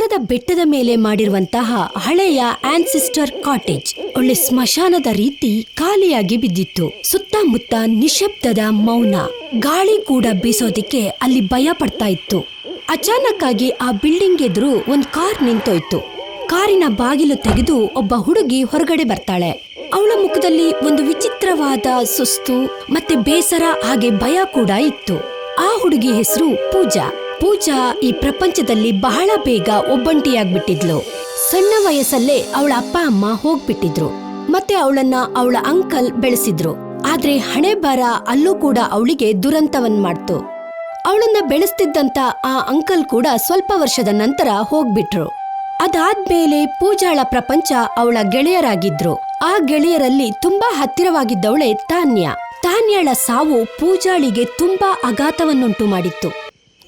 ದೂರದ ಬೆಟ್ಟದ ಮೇಲೆ ಮಾಡಿರುವಂತಹ ಹಳೆಯ ಆನ್ಸಿಸ್ಟರ್ ಕಾಟೇಜ್ ಒಳ್ಳೆ ಸ್ಮಶಾನದ ರೀತಿ ಖಾಲಿಯಾಗಿ ಬಿದ್ದಿತ್ತು. ಸುತ್ತಮುತ್ತ ನಿಶಬ್ದದ ಮೌನ, ಗಾಳಿ ಕೂಡ ಬೀಸೋದಿಕ್ಕೆ ಅಲ್ಲಿ ಭಯ ಪಡ್ತಾ ಇತ್ತು. ಅಚಾನಕ್ ಆಗಿ ಆ ಬಿಲ್ಡಿಂಗ್ ಎದುರು ಒಂದ್ ಕಾರ್ ನಿಂತೋಯ್ತು. ಕಾರಿನ ಬಾಗಿಲು ತೆಗೆದು ಒಬ್ಬ ಹುಡುಗಿ ಹೊರಗಡೆ ಬರ್ತಾಳೆ. ಅವಳ ಮುಖದಲ್ಲಿ ಒಂದು ವಿಚಿತ್ರವಾದ ಸುಸ್ತು ಮತ್ತೆ ಬೇಸರ ಹಾಗೆ ಭಯ ಕೂಡ ಇತ್ತು. ಆ ಹುಡುಗಿ ಹೆಸರು ಪೂಜಾ. ಪೂಜಾ ಈ ಪ್ರಪಂಚದಲ್ಲಿ ಬಹಳ ಬೇಗ ಒಬ್ಬಂಟಿಯಾಗ್ಬಿಟ್ಟಿದ್ಲು. ಸಣ್ಣ ವಯಸ್ಸಲ್ಲೇ ಅವಳ ಅಪ್ಪ ಅಮ್ಮ ಹೋಗ್ಬಿಟ್ಟಿದ್ರು. ಮತ್ತೆ ಅವಳನ್ನ ಅವಳ ಅಂಕಲ್ ಬೆಳೆಸಿದ್ರು. ಆದ್ರೆ ಹಣೆ ಬರ ಅಲ್ಲೂ ಕೂಡ ಅವಳಿಗೆ ದುರಂತವನ್ ಮಾಡ್ತು. ಅವಳನ್ನ ಬೆಳೆಸ್ತಿದ್ದಂತ ಆ ಅಂಕಲ್ ಕೂಡ ಸ್ವಲ್ಪ ವರ್ಷದ ನಂತರ ಹೋಗ್ಬಿಟ್ರು. ಅದಾದ್ಮೇಲೆ ಪೂಜಾಳ ಪ್ರಪಂಚ ಅವಳ ಗೆಳೆಯರಾಗಿದ್ರು. ಆ ಗೆಳೆಯರಲ್ಲಿ ತುಂಬಾ ಹತ್ತಿರವಾಗಿದ್ದವಳೆ ತಾನ್ಯಾ. ತಾನ್ಯಾಳ ಸಾವು ಪೂಜಾಳಿಗೆ ತುಂಬಾ ಆಘಾತವನ್ನುಂಟು ಮಾಡಿತ್ತು.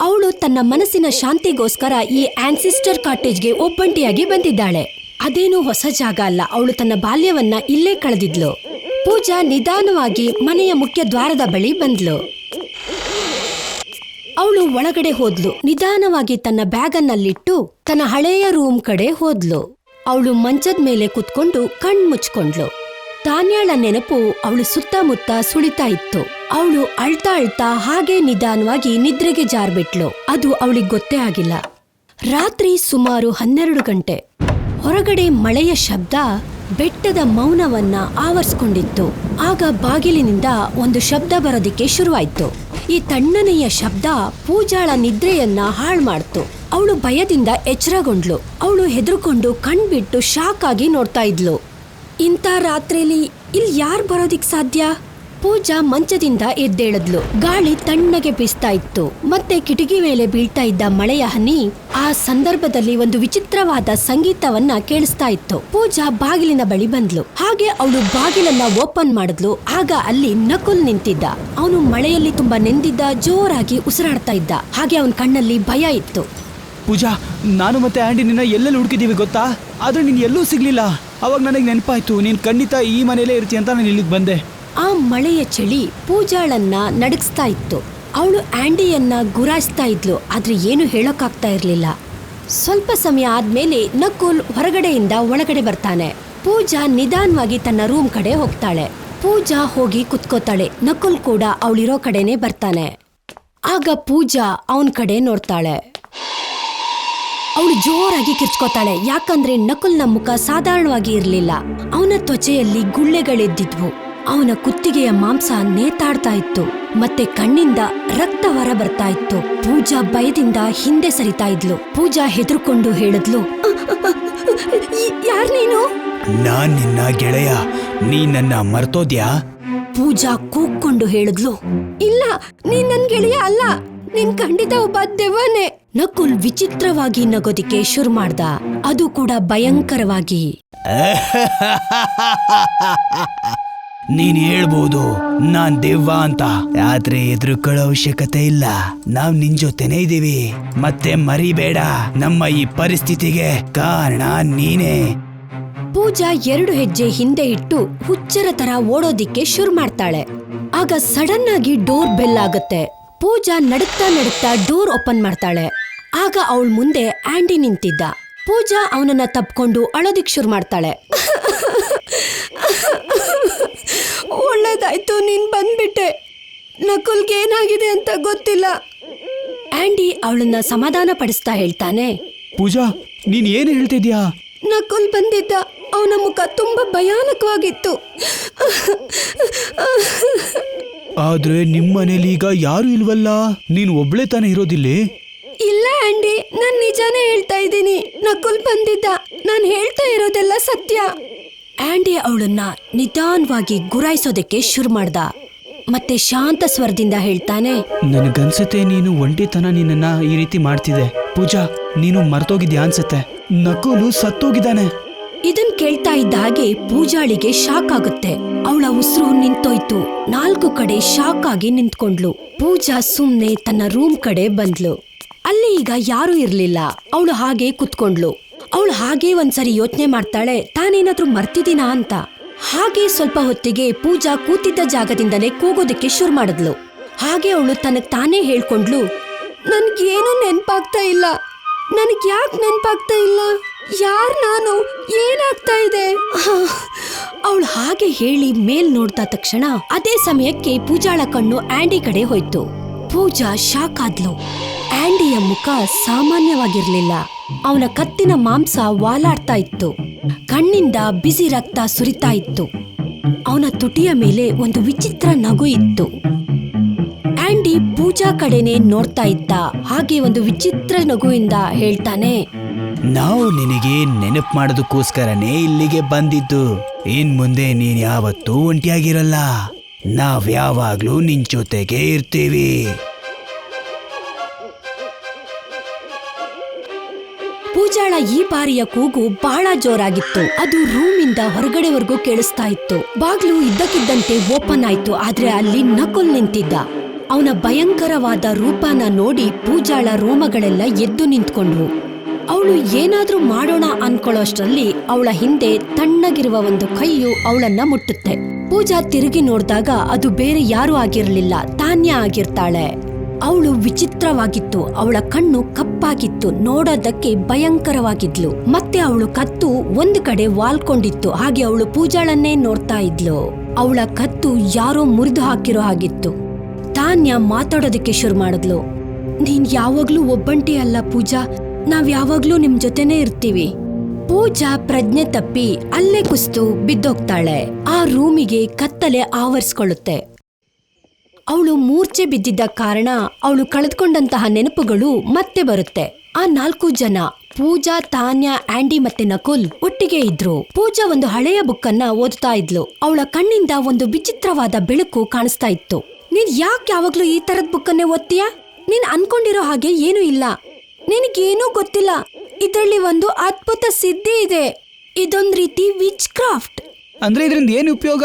ಅವಳು ತನ್ನ ಮನಸ್ಸಿನ ಶಾಂತಿಗೋಸ್ಕರ ಈ ಆನ್ಸಿಸ್ಟರ್ ಕಾಟೇಜ್ಗೆ ಒಬ್ಬಂಟಿಯಾಗಿ ಬಂದಿದ್ದಾಳೆ. ಅದೇನು ಹೊಸ ಜಾಗ ಅಲ್ಲ, ಅವಳು ತನ್ನ ಬಾಲ್ಯವನ್ನ ಇಲ್ಲೇ ಕಳೆದಿದ್ಲು. ಪೂಜಾ ನಿಧಾನವಾಗಿ ಮನೆಯ ಮುಖ್ಯ ದ್ವಾರದ ಬಳಿ ಬಂದ್ಲು. ಅವಳು ಒಳಗಡೆ ಹೋದ್ಲು. ನಿಧಾನವಾಗಿ ತನ್ನ ಬ್ಯಾಗನ್ನಲ್ಲಿಟ್ಟು ತನ್ನ ಹಳೆಯ ರೂಮ್ ಕಡೆ ಹೋದ್ಲು. ಅವಳು ಮಂಚದ ಮೇಲೆ ಕುತ್ಕೊಂಡು ಕಣ್ ಮುಚ್ಕೊಂಡ್ಲು. ತಾನ್ಯಾಳ ನೆನಪು ಅವಳು ಸುತ್ತಮುತ್ತ ಸುಳಿತಾ ಇತ್ತು. ಅವಳು ಅಳ್ತಾ ಅಳ್ತಾ ಹಾಗೆ ನಿಧಾನವಾಗಿ ನಿದ್ರೆಗೆ ಜಾರ್ಬಿಟ್ಲು. ಅದು ಅವಳಿಗೆ ಗೊತ್ತೇ ಆಗಿಲ್ಲ. ರಾತ್ರಿ ಸುಮಾರು 12 ಗಂಟೆ. ಹೊರಗಡೆ ಮಳೆಯ ಶಬ್ದ ಬೆಟ್ಟದ ಮೌನವನ್ನ ಆವರಿಸ್ಕೊಂಡಿತ್ತು. ಆಗ ಬಾಗಿಲಿನಿಂದ ಒಂದು ಶಬ್ದ ಬರೋದಿಕ್ಕೆ ಶುರುವಾಯ್ತು. ಈ ತಣ್ಣನೆಯ ಶಬ್ದ ಪೂಜಾಳ ನಿದ್ರೆಯನ್ನ ಹಾಳು ಮಾಡ್ತು. ಅವಳು ಭಯದಿಂದ ಎಚ್ಚರಗೊಂಡ್ಲು. ಅವಳು ಹೆದರ್ಕೊಂಡು ಕಣ್ಬಿಟ್ಟು ಶಾಕ್ ಆಗಿ ನೋಡ್ತಾ ಇದ್ಲು. ಇಂಥ ರಾತ್ರಿಲಿ ಇಲ್ಲಿ ಯಾರು ಬರೋದಿಕ್ ಸಾಧ್ಯ? ಪೂಜಾ ಮಂಚದಿಂದ ಎದ್ದೇಳದ್ಲು. ಗಾಳಿ ತಣ್ಣಗೆ ಬೀಸ್ತಾ ಇತ್ತು. ಮತ್ತೆ ಕಿಟಕಿ ಮೇಲೆ ಬೀಳ್ತಾ ಇದ್ದ ಮಳೆಯ ಹನಿ ಆ ಸಂದರ್ಭದಲ್ಲಿ ಒಂದು ವಿಚಿತ್ರವಾದ ಸಂಗೀತವನ್ನ ಕೇಳಿಸ್ತಾ ಇತ್ತು. ಪೂಜಾ ಬಾಗಿಲಿನ ಬಳಿ ಬಂದ್ಲು. ಹಾಗೆ ಅವಳು ಬಾಗಿಲನ್ನ ಓಪನ್ ಮಾಡಿದ್ಲು. ಆಗ ಅಲ್ಲಿ ನಕುಲ್ ನಿಂತಿದ್ದ. ಅವನು ಮಳೆಯಲ್ಲಿ ತುಂಬಾ ನೆಂದಿದ್ದ, ಜೋರಾಗಿ ಉಸಿರಾಡ್ತಾ ಇದ್ದ. ಹಾಗೆ ಅವನ ಕಣ್ಣಲ್ಲಿ ಭಯ ಇತ್ತು. ಪೂಜಾ, ನಾನು ಮತ್ತೆ ಆಂಟಿ ನಿನ್ನ ಎಲ್ಲೆಲ್ಲಿ ಹುಡುಕಿದೀವಿ ಗೊತ್ತಾ? ಆದ್ರೆ ನೀನ್ ಎಲ್ಲೂ ಸಿಗ್ಲಿಲ್ಲ. ಅವಾಗ ನನಗೆ ನೆನಪಾಯ್ತು, ನೀನ್ ಖಂಡಿತ ಈ ಮನೆಯಲ್ಲೇ ಇರ್ತೀಯ ಅಂತ ನಾನು ಇಲ್ಲಿಗೆ ಬಂದೆ. ಆ ಮಳೆಯ ಚಳಿ ಪೂಜಾಳನ್ನ ನಡಗಿಸ್ತಾ ಇತ್ತು. ಅವಳು ಆಂಡಿಯನ್ನ ಗುರಾಯಿಸ್ತಾ ಇದ್ಲು. ಆದ್ರೆ ಏನು ಹೇಳೋಕ್ಕಾಗ್ತಾ ಇರ್ಲಿಲ್ಲ. ಸ್ವಲ್ಪ ಸಮಯ ಆದ್ಮೇಲೆ ನಕುಲ್ ಹೊರಗಡೆಯಿಂದ ಒಳಗಡೆ ಬರ್ತಾನೆ. ಪೂಜಾ ನಿಧಾನವಾಗಿ ತನ್ನ ರೂಮ್ ಕಡೆ ಹೋಗ್ತಾಳೆ. ಪೂಜಾ ಹೋಗಿ ಕುತ್ಕೋತಾಳೆ. ನಕುಲ್ ಕೂಡ ಅವಳಿರೋ ಕಡೆನೆ ಬರ್ತಾನೆ. ಆಗ ಪೂಜಾ ಅವನ್ ಕಡೆ ನೋಡ್ತಾಳೆ. ಅವಳು ಜೋರಾಗಿ ಕಿರ್ಚ್ಕೋತಾಳೆ. ಯಾಕಂದ್ರೆ ನಕುಲ್ನ ಮುಖ ಸಾಧಾರಣವಾಗಿ ಇರ್ಲಿಲ್ಲ. ಅವನ ತ್ವಚೆಯಲ್ಲಿ ಗುಳ್ಳೆಗಳೆದ್ದಿದ್ವು. ಅವನ ಕುತ್ತಿಗೆಯ ಮಾಂಸ ನೇತಾಡ್ತಾ ಇತ್ತು. ಮತ್ತೆ ಕಣ್ಣಿಂದ ರಕ್ತ ಹೊರ ಬರ್ತಾ ಇತ್ತು. ಪೂಜಾ ಭಯದಿಂದ ಹಿಂದೆ ಸರಿತಾ ಇದ್ಲು. ಪೂಜಾ ಹೆದರ್ಕೊಂಡು ಹೇಳಿದ್ಲು, ಯಾರ್ ನೀನು? ನಾನ್ ನಿನ್ನ ಗೆಳೆಯ. ನೀ ನನ್ನ ಮರ್ತೋದ್ಯಾ? ಪೂಜಾ ಕೂಗ್ಕೊಂಡು ಹೇಳಿದ್ಲು, ಇಲ್ಲ, ನೀನ್ ನನ್ ಗೆಳೆಯ ಅಲ್ಲ. ನೀನ್ ಖಂಡಿತ ಒಬ್ಬ ದೆವ್ವನೇ. ನಕುಲ್ ವಿಚಿತ್ರವಾಗಿ ನಗೋದಿಕ್ಕೆ ಶುರು ಮಾಡ್ದ. ಅದು ಕೂಡ ಭಯಂಕರವಾಗಿ. ನೀನ್ ಹೇಳ್ಬೋದು ನಾನ್ ದೆವ್ವ ಅಂತ, ಆದ್ರೆ ಎದುರುಕೊಳ್ಳೋ ಅವಶ್ಯಕತೆ ಇಲ್ಲ. ನಾವ್ ನಿನ್ ಜೊತೆನೇ ಇದೀವಿ. ಮತ್ತೆ ಮರಿಬೇಡ, ನಮ್ಮ ಈ ಪರಿಸ್ಥಿತಿಗೆ ಕಾರಣ ನೀನೇ. ಪೂಜಾ 2 ಹೆಜ್ಜೆ ಹಿಂದೆ ಇಟ್ಟು ಹುಚ್ಚರ ತರ ಓಡೋದಿಕ್ಕೆ ಶುರು ಮಾಡ್ತಾಳೆ. ಆಗ ಸಡನ್ ಆಗಿ ಡೋರ್ ಬೆಲ್ ಆಗುತ್ತೆ. ಪೂಜಾ ನಡುತ್ತಾ ನಡುತ್ತಾ ಡೋರ್ ಓಪನ್ ಮಾಡ್ತಾಳೆ. ಆಗ ಅವಳ ಮುಂದೆ ಆಂಡಿ ನಿಂತಿದ್ದ. ಪೂಜಾ ಅವನನ್ನ ತಪ್ಕೊಂಡು ಅಳೋದಿಕ್ ಶುರು ಮಾಡ್ತಾಳೆ. ಒಳ್ಳೇದಾಯ್ತು, ನೀನ್ ಬಂದ್ಬಿಟ್ಟೆ. ನಕುಲ್ಗೆ ಏನಾಗಿದೆ ಅಂತ ಗೊತ್ತಿಲ್ಲ. ಆಂಡಿ ಅವಳನ್ನ ಸಮಾಧಾನ ಪಡಿಸ್ತಾ ಹೇಳ್ತಾನೆ, ಪೂಜಾ, ನೀನ್ ಏನ್ ಹೇಳ್ತಿದ್ಯಾ? ನಕುಲ್ ಬಂದಿದ್ದ. ಅವನ ಮುಖ ತುಂಬಾ ಭಯಾನಕವಾಗಿತ್ತು. ಆದ್ರೆ ನಿಮ್ಮನೇಲಿ ಈಗ ಯಾರು ಇಲ್ವಲ್ಲ? ನೀನ್ ಒಬ್ಳೆ ತಾನೇ ಇರೋದಿಲ್ಲಿ? ಇಲ್ಲ ಆಂಡಿ, ನಾನ್ ನಿಜಾನೇ ಹೇಳ್ತಾ ಇದ್ದೀನಿ. ನಕುಲ್ ಬಂದಿದ್ದ. ನಾನ್ ಹೇಳ್ತಾ ಇರೋದೆಲ್ಲ ಸತ್ಯ. ಆಂಡಿ ಅವಳನ್ನ ನಿಧಾನವಾಗಿ ಗುರಾಯಿಸೋದಕ್ಕೆ ಶುರು ಮಾಡ್ದ. ಮತ್ತೆ ಶಾಂತ ಸ್ವರದಿಂದ ಹೇಳ್ತಾನೆ, ನನಗನ್ಸತ್ತೆ ನೀನು ಒಂಟಿತನ ನಿನ್ನ ಈ ರೀತಿ ಮಾಡ್ತಿದೆ. ಪೂಜಾ, ನೀನು ಮರ್ತೋಗಿದ್ಯಾ ಅನ್ಸತ್ತೆ. ನಕುಲು ಸತ್ತೋಗಿದ್ದಾನೆ. ಇದನ್ ಕೇಳ್ತಾ ಇದ್ದ ಹಾಗೆ ಪೂಜಾಳಿಗೆ ಶಾಕ್ ಆಗುತ್ತೆ. ಅವಳ ಉಸಿರು ನಿಂತೋಯ್ತು. 4 ಕಡೆ ಶಾಕ್ ಆಗಿ ನಿಂತ್ಕೊಂಡ್ಲು. ಪೂಜಾ ಸುಮ್ನೆ ತನ್ನ ರೂಮ್ ಕಡೆ ಬಂದ್ಲು. ಅಲ್ಲಿ ಈಗ ಯಾರೂ ಇರ್ಲಿಲ್ಲ. ಅವಳು ಹಾಗೆ ಕುತ್ಕೊಂಡ್ಲು. ಅವಳು ಹಾಗೆ ಒಂದ್ಸರಿ ಯೋಚನೆ ಮಾಡ್ತಾಳೆ, ತಾನೇನಾದ್ರೂ ಮರ್ತಿದ್ದೀನಾ ಅಂತ. ಹಾಗೆ ಸ್ವಲ್ಪ ಹೊತ್ತಿಗೆ ಪೂಜಾ ಕೂತಿದ್ದ ಜಾಗದಿಂದಲೇ ಕೂಗೋದಕ್ಕೆ ಶುರು ಮಾಡಿದ್ಲು. ಹಾಗೆ ಅವಳು ತನಗ್ ತಾನೇ ಹೇಳ್ಕೊಂಡ್ಲು, ನನ್ಗೇನು ನೆನ್ಪಾಗ್ತಾ ಇಲ್ಲ. ನನಗ್ ಯಾಕೆ ನೆನಪಾಗ್ತಾ ಇಲ್ಲ? ಯಾರ್ ನಾನು? ಏನಾಗ್ತಾ ಇದೆ? ಅವಳು ಹಾಗೆ ಹೇಳಿ ಮೇಲ್ ನೋಡ್ತಾ ತಕ್ಷಣ ಅದೇ ಸಮಯಕ್ಕೆ ಪೂಜಾಳ ಕಣ್ಣು ಆಂಡಿ ಕಡೆ ಹೋಯ್ತು. ಪೂಜಾ ಶಾಕ್ ಆದ್ಲು. ಆಂಡಿಯ ಮುಖ ಸಾಮಾನ್ಯವಾಗಿರ್ಲಿಲ್ಲ. ಅವನ ಕತ್ತಿನ ಮಾಂಸ ವಾಲಾಡ್ತಾ ಇತ್ತು. ಕಣ್ಣಿಂದ ಬಿಸಿ ರಕ್ತ ಸುರಿತಾ ಇತ್ತು. ಅವನ ತುಟಿಯ ಮೇಲೆ ಒಂದು ವಿಚಿತ್ರ ನಗು ಇತ್ತು. ಆಂಡಿ ಪೂಜಾ ಕಡೆನೆ ನೋಡ್ತಾ ಇದ್ದ. ಹಾಗೆ ಒಂದು ವಿಚಿತ್ರ ನಗುವಿಂದ ಹೇಳ್ತಾನೆ, ನಾವು ನಿನಗೆ ನೆನಪು ಮಾಡೋದಕ್ಕೋಸ್ಕರನೇ ಇಲ್ಲಿಗೆ ಬಂದಿದ್ದು. ಇನ್ ಮುಂದೆ ನೀನ್ ಯಾವತ್ತೂ ಒಂಟಿಯಾಗಿರಲ್ಲ. ನಾವ್ ಯಾವಾಗ್ಲೂ ನಿನ್ ಜೊತೆಗೆ ಇರ್ತೀವಿ. ಪೂಜಾಳ ಈ ಬಾರಿಯ ಕೂಗು ಬಹಳ ಜೋರಾಗಿತ್ತು. ಅದು ರೂಮಿಂದ ಹೊರಗಡೆವರೆಗೂ ಕೇಳಿಸ್ತಾ ಇತ್ತು. ಬಾಗ್ಲು ಇದ್ದಕ್ಕಿದ್ದಂತೆ ಓಪನ್ ಆಯ್ತು. ಆದ್ರೆ ಅಲ್ಲಿ ನಕುಲ್ ನಿಂತಿದ್ದ. ಅವನ ಭಯಂಕರವಾದ ರೂಪನ ನೋಡಿ ಪೂಜಾಳ ರೋಮಗಳೆಲ್ಲ ಎದ್ದು ನಿಂತ್ಕೊಂಡ್ವು. ಅವಳು ಏನಾದ್ರೂ ಮಾಡೋಣ ಅನ್ಕೊಳ್ಳೋಷ್ಟರಲ್ಲಿ ಅವಳ ಹಿಂದೆ ತಣ್ಣಗಿರುವ ಒಂದು ಕೈಯು ಅವಳನ್ನ ಮುಟ್ಟುತ್ತೆ. ಪೂಜಾ ತಿರುಗಿ ನೋಡಿದಾಗ ಅದು ಬೇರೆ ಯಾರೂ ಆಗಿರ್ಲಿಲ್ಲ, ತಾನ್ಯ ಆಗಿರ್ತಾಳೆ. ಅವಳು ವಿಚಿತ್ರವಾಗಿತ್ತು. ಅವಳ ಕಣ್ಣು ಕಪ್ಪಾಗಿತ್ತು. ನೋಡೋದಕ್ಕೆ ಭಯಂಕರವಾಗಿದ್ಲು. ಮತ್ತೆ ಅವಳು ಕತ್ತು ಒಂದು ಕಡೆ ವಾಲ್ಕೊಂಡಿತ್ತು. ಹಾಗೆ ಅವಳು ಪೂಜಾಳನ್ನೇ ನೋಡ್ತಾ ಇದ್ಲು. ಅವಳ ಕತ್ತು ಯಾರೋ ಮುರಿದು ಹಾಕಿರೋ ಹಾಗಿತ್ತು. ತಾನ್ಯ ಮಾತಾಡೋದಕ್ಕೆ ಶುರು ಮಾಡಿದ್ಲು. ನೀನ್ ಯಾವಾಗ್ಲೂ ಒಬ್ಬಂಟಿ ಅಲ್ಲ ಪೂಜಾ, ನಾವ್ ಯಾವಾಗ್ಲೂ ನಿಮ್ ಜೊತೆನೇ ಇರ್ತೀವಿ. ಪೂಜಾ ಪ್ರಜ್ಞೆ ತಪ್ಪಿ ಅಲ್ಲೇ ಕುಸ್ತು ಬಿದ್ದೋಗ್ತಾಳೆ. ಆ ರೂಮಿಗೆ ಕತ್ತಲೆ ಆವರಿಸ್ಕೊಳ್ಳುತ್ತೆ. ಅವಳು ಮೂರ್ಛೆ ಬಿದ್ದಿದ್ದ ಕಾರಣ ಅವಳು ಕಳೆದುಕೊಂಡಂತಹ ನೆನಪುಗಳು ಮತ್ತೆ ಬರುತ್ತೆ. ಆ 4 ಜನ ಪೂಜಾ, ತಾನ್ಯ, ಆಂಡಿ ಮತ್ತೆ ನಕುಲ್ ಒಟ್ಟಿಗೆ ಇದ್ರು. ಪೂಜಾ ಒಂದು ಹಳೆಯ ಬುಕ್ ಅನ್ನ ಓದ್ತಾ ಇದ್ಲು. ಅವಳ ಕಣ್ಣಿಂದ ಒಂದು ವಿಚಿತ್ರವಾದ ಬೆಳಕು ಕಾಣಿಸ್ತಾ ಇತ್ತು. ನೀನ್ ಯಾಕೆ ಯಾವಾಗ್ಲೂ ಈ ತರದ್ ಬುಕ್ ಅನ್ನೇ ಓದ್ತೀಯಾ? ನೀನ್ ಅನ್ಕೊಂಡಿರೋ ಹಾಗೆ ಏನೂ ಇಲ್ಲ. ನಿನಗೇನೂ ಗೊತ್ತಿಲ್ಲ. ಇದರಲ್ಲಿ ಒಂದು ಅದ್ಭುತ ಸಿದ್ಧಿ ಇದೆ. ಇದೊಂದ್ ರೀತಿ ವಿಚ್ ಕ್ರಾಫ್ಟ್. ಅಂದ್ರೆ ಇದರಿಂದ ಏನು ಉಪಯೋಗ?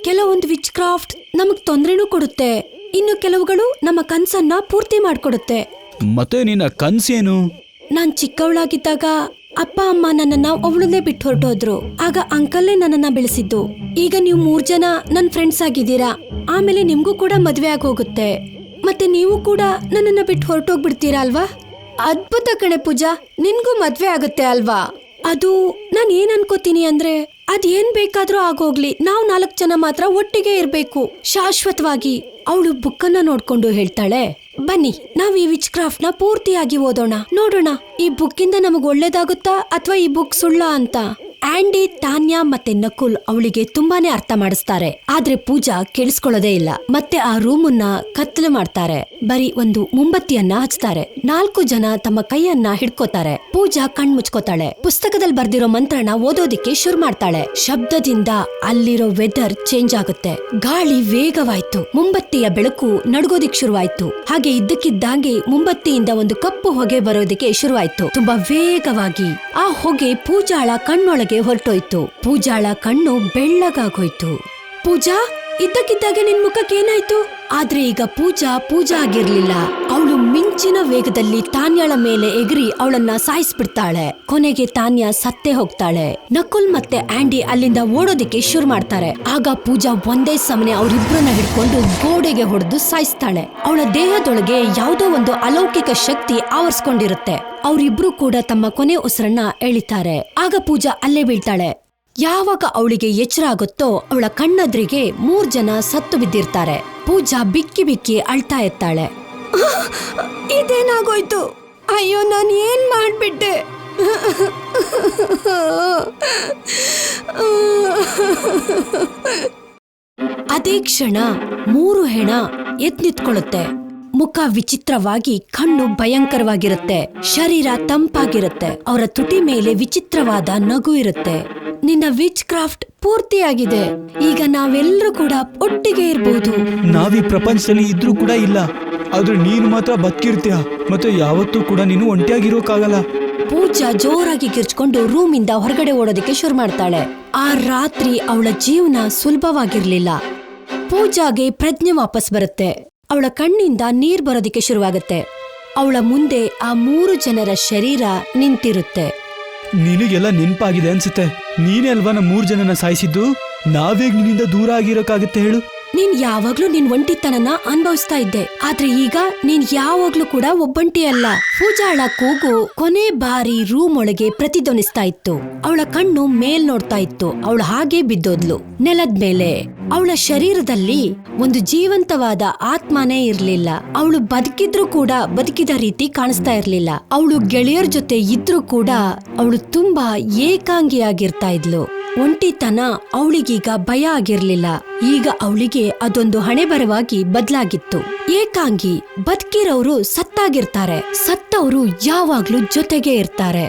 ಕೆಲವೊಂದು ವಿಚ್ ಕ್ರಾಫ್ಟ್ ನಮಗ್ ತೊಂದ್ರೆನೂ ಕೊಡುತ್ತೆ. ಇನ್ನು ಕೆಲವುಗಳು ನಮ್ಮ ಕನ್ಸನ್ನ ಪೂರ್ತಿ ಮಾಡ್ಕೊಡುತ್ತೆ. ಮತ್ತೆ ನಿನ್ನ ಕನ್ಸೇನು? ನಾನ್ ಚಿಕ್ಕವಳಾಗಿದ್ದಾಗ ಅಪ್ಪ ಅಮ್ಮ ನನ್ನನ್ನ ಅವಳನ್ನೇ ಬಿಟ್ಟು ಹೊರಟೋದ್ರು. ಆಗ ಅಂಕಲ್ಲೇ ನನ್ನನ್ನ ಬೆಳೆಸಿದ್ದು. ಈಗ ನೀವು 3 ಜನ ನನ್ ಫ್ರೆಂಡ್ಸ್ ಆಗಿದ್ದೀರಾ. ಆಮೇಲೆ ನಿಮ್ಗೂ ಕೂಡ ಮದ್ವೆ ಆಗೋಗುತ್ತೆ. ಮತ್ತೆ ನೀವು ಕೂಡ ನನ್ನನ್ನ ಬಿಟ್ಟು ಹೊರಟೋಗ್ಬಿಡ್ತೀರಾ ಅಲ್ವಾ? ಅದ್ಭುತ ಕಣೆ ಪೂಜಾ, ನಿನ್ಗೂ ಮದ್ವೆ ಆಗುತ್ತೆ ಅಲ್ವಾ? ಅದು ನಾನ್ ಏನ್ ಅನ್ಕೋತೀನಿ ಅಂದ್ರೆ, ಅದೇನ್ ಬೇಕಾದ್ರೂ ಆಗೋಗ್ಲಿ, ನಾವ್ 4 ಜನ ಮಾತ್ರ ಒಟ್ಟಿಗೆ ಇರ್ಬೇಕು ಶಾಶ್ವತವಾಗಿ. ಅವಳು ಬುಕ್ಕನ್ನ ನೋಡ್ಕೊಂಡು ಹೇಳ್ತಾಳೆ, ಬನ್ನಿ ನಾವ್ ಈ ವಿಚ್ ಕ್ರಾಫ್ಟ್ ನ ಪೂರ್ತಿಯಾಗಿ ಓದೋಣ. ನೋಡೋಣ ಈ ಬುಕ್ಕಿಂದ ನಮಗ್ ಒಳ್ಳೇದಾಗುತ್ತಾ ಅಥವಾ ಈ ಬುಕ್ ಸುಳ್ಳ ಅಂತ. ಆಂಡಿ, ತಾನ್ಯ ಮತ್ತೆ ನಕುಲ್ ಅವಳಿಗೆ ತುಂಬಾನೇ ಅರ್ಥ ಮಾಡಿಸ್ತಾರೆ. ಆದ್ರೆ ಪೂಜಾ ಕೇಳಿಸ್ಕೊಳ್ಳೋದೇ ಇಲ್ಲ. ಮತ್ತೆ ಆ ರೂಮನ್ನ ಕತ್ತಲು ಮಾಡ್ತಾರೆ. ಬರೀ ಒಂದು ಮುಂಬತ್ತಿಯನ್ನ ಹಚ್ತಾರೆ. 4 ಜನ ತಮ್ಮ ಕೈಯನ್ನ ಹಿಡ್ಕೋತಾರೆ. ಪೂಜಾ ಕಣ್ ಮುಚ್ಕೋತಾಳೆ. ಪುಸ್ತಕದಲ್ಲಿ ಬರ್ದಿರೋ ಮಂತ್ರನ ಓದೋದಿಕ್ಕೆ ಶುರು ಮಾಡ್ತಾಳೆ. ಶಬ್ದದಿಂದ ಅಲ್ಲಿರೋ ವೆದರ್ ಚೇಂಜ್ ಆಗುತ್ತೆ. ಗಾಳಿ ವೇಗವಾಯ್ತು. ಮುಂಬತ್ತಿಯ ಬೆಳಕು ನಡ್ಗೋದಿಕ್ ಶುರುವಾಯ್ತು. ಹಾಗೆ ಇದ್ದಕ್ಕಿದ್ದಂಗೆ ಮುಂಬತ್ತಿಯಿಂದ ಒಂದು ಕಪ್ಪು ಹೊಗೆ ಬರೋದಿಕ್ಕೆ ಶುರುವಾಯ್ತು. ತುಂಬಾ ವೇಗವಾಗಿ ಆ ಹೊಗೆ ಪೂಜಾಳ ಕಣ್ಣೊಳಗೆ ಹೊರಟೋಯ್ತು. ಪೂಜಾಳ ಕಣ್ಣು ಬೆಳ್ಳಗಾಗೋಯ್ತು. ಪೂಜಾ, ಇದ್ದಕ್ಕಿದ್ದಾಗೆ ನಿನ್ ಮುಖಕ್ಕೆ ಏನಾಯ್ತು? ಆದ್ರೆ ಈಗ ಪೂಜಾ ಆಗಿರ್ಲಿಲ್ಲ. ಅವಳು ಮಿಂಚಿನ ವೇಗದಲ್ಲಿ ತಾನ್ಯಾಳ ಮೇಲೆ ಎಗರಿ ಅವಳನ್ನ ಸಾಯಿಸ್ಬಿಡ್ತಾಳೆ. ಕೊನೆಗೆ ತಾನ್ಯ ಸತ್ತೇ ಹೋಗ್ತಾಳೆ. ನಕುಲ್ ಮತ್ತೆ ಆಂಡಿ ಅಲ್ಲಿಂದ ಓಡೋದಿಕ್ಕೆ ಶುರು ಮಾಡ್ತಾರೆ. ಆಗ ಪೂಜಾ ಒಂದೇ ಸಮನೆ ಅವರಿಬ್ಬರನ್ನ ಹಿಡ್ಕೊಂಡು ಗೋಡೆಗೆ ಹೊಡೆದು ಸಾಯಿಸ್ತಾಳೆ. ಅವಳ ದೇಹದೊಳಗೆ ಯಾವುದೋ ಒಂದು ಅಲೌಕಿಕ ಶಕ್ತಿ ಆವರಿಸ್ಕೊಂಡಿರುತ್ತೆ. ಅವರಿಬ್ರು ಕೂಡ ತಮ್ಮ ಕೊನೆ ಉಸಿರನ್ನ ಎಳಿತಾರೆ. ಆಗ ಪೂಜಾ ಅಲ್ಲೇ ಬೀಳ್ತಾಳೆ. ಯಾವಾಗ ಅವಳಿಗೆ ಎಚ್ಚರ ಆಗುತ್ತೋ ಅವಳ ಕಣ್ಣದ್ರಿಗೆ 3 ಜನ ಸತ್ತು ಬಿದ್ದಿರ್ತಾರೆ. ಪೂಜಾ ಬಿಕ್ಕಿ ಬಿಕ್ಕಿ ಅಳ್ತಾ ಇರ್ತಾಳೆ. ಇದೇನಾಗೋಯ್ತು? ಅಯ್ಯೋ, ನಾನು ಏನ್ ಮಾಡ್ಬಿಟ್ಟೆ? ಅದೇ ಕ್ಷಣ 3 ಹೆಣ ಎದ್ದು ನಿಂತ್ಕೊಳ್ಳುತ್ತೆ. ಮುಖ ವಿಚಿತ್ರವಾಗಿ, ಕಣ್ಣು ಭಯಂಕರವಾಗಿರುತ್ತೆ, ಶರೀರ ತಂಪಾಗಿರುತ್ತೆ. ಅವರ ತುಟಿ ಮೇಲೆ ವಿಚಿತ್ರವಾದ ನಗು ಇರುತ್ತೆ. ನಿನ್ನ ವಿಚ್ ಕ್ರಾಫ್ಟ್ ಪೂರ್ತಿಯಾಗಿದೆ. ಈಗ ನಾವೆಲ್ಲರೂ ಕೂಡ ಒಟ್ಟಿಗೆ ಇರಬಹುದು. ನಾವೀ ಪ್ರಪಂಚದಲ್ಲಿ ಇದ್ರೂ ಕೂಡ ಇಲ್ಲ, ಆದ್ರೆ ನೀನು ಮಾತ್ರ ಬದುಕಿರ್ತೀಯ. ಮತ್ತೆ ಯಾವತ್ತೂ ಕೂಡ ನೀನು ಒಂಟಿಯಾಗಿರೋಕ್ಕಾಗಲ್ಲ. ಪೂಜಾ ಜೋರಾಗಿ ಕಿರ್ಚ್ಕೊಂಡು ರೂಮಿಂದ ಹೊರಗಡೆ ಓಡೋದಕ್ಕೆ ಶುರು ಮಾಡ್ತಾಳೆ. ಆ ರಾತ್ರಿ ಅವಳ ಜೀವನ ಸುಲಭವಾಗಿರ್ಲಿಲ್ಲ. ಪೂಜಾಗೆ ಪ್ರಜ್ಞೆ ವಾಪಸ್ ಬರುತ್ತೆ. ಅವಳ ಕಣ್ಣಿಂದ ನೀರ್ ಬರೋದಿಕ್ಕೆ ಶುರುವಾಗುತ್ತೆ. ಅವಳ ಮುಂದೆ ಆ 3 ಜನರ ಶರೀರ ನಿಂತಿರುತ್ತೆ. ನಿನಗೆಲ್ಲ ನೆನ್ಪಾಗಿದೆ ಅನ್ಸುತ್ತೆ. ನೀನೇ ಅಲ್ವಾ 3 ಜನನ ಸಾಯಿಸಿದ್ದು. ನಾವೇಗ್ ನಿನ್ನಿಂದ ದೂರ ಆಗಿರೋಕ್ಕಾಗತ್ತೆ ಹೇಳು? ನೀನ್ ಯಾವಾಗ್ಲೂ ನಿನ್ ಒಂಟಿತನನ ಅನುಭವಿಸ್ತಾ ಇದ್ದೆ, ಆದ್ರೆ ಈಗ ನೀನ್ ಯಾವಾಗ್ಲೂ ಕೂಡ ಒಬ್ಬಂಟಿ ಅಲ್ಲ. ಪೂಜಾಳ ಕೂಗು ಕೊನೆ ಬಾರಿ ರೂಮ್ ಒಳಗೆ ಪ್ರತಿಧ್ವನಿಸ್ತಾ ಇತ್ತು. ಅವಳ ಕಣ್ಣು ಮೇಲ್ ನೋಡ್ತಾ ಇತ್ತು. ಅವಳು ಹಾಗೆ ಬಿದ್ದೋದ್ಲು ನೆಲದ ಮೇಲೆ. ಅವಳ ಶರೀರದಲ್ಲಿ ಒಂದು ಜೀವಂತವಾದ ಆತ್ಮನೇ ಇರ್ಲಿಲ್ಲ. ಅವಳು ಬದುಕಿದ್ರು ಕೂಡ ಬದುಕಿದ ರೀತಿ ಕಾಣಿಸ್ತಾ ಇರ್ಲಿಲ್ಲ. ಅವಳು ಗೆಳೆಯರ ಜೊತೆ ಇದ್ರೂ ಕೂಡ ಅವಳು ತುಂಬಾ ಏಕಾಂಗಿಯಾಗಿರ್ತಾ ಇದ್ಲು. ಒಂಟಿತನ ಅವಳಿಗೀಗ ಭಯ ಆಗಿರ್ಲಿಲ್ಲ. ಈಗ ಅವಳಿಗೆ ಅದೊಂದು ಹಣೆಬರವಾಗಿ ಬದಲಾಗಿತ್ತು. ಏಕಾಂಗಿ. ಬದುಕಿರೋರು ಸತ್ತಾಗಿರ್ತಾರೆ, ಸತ್ತವರು ಯಾವಾಗ್ಲೂ ಜೊತೆಗೆ ಇರ್ತಾರೆ.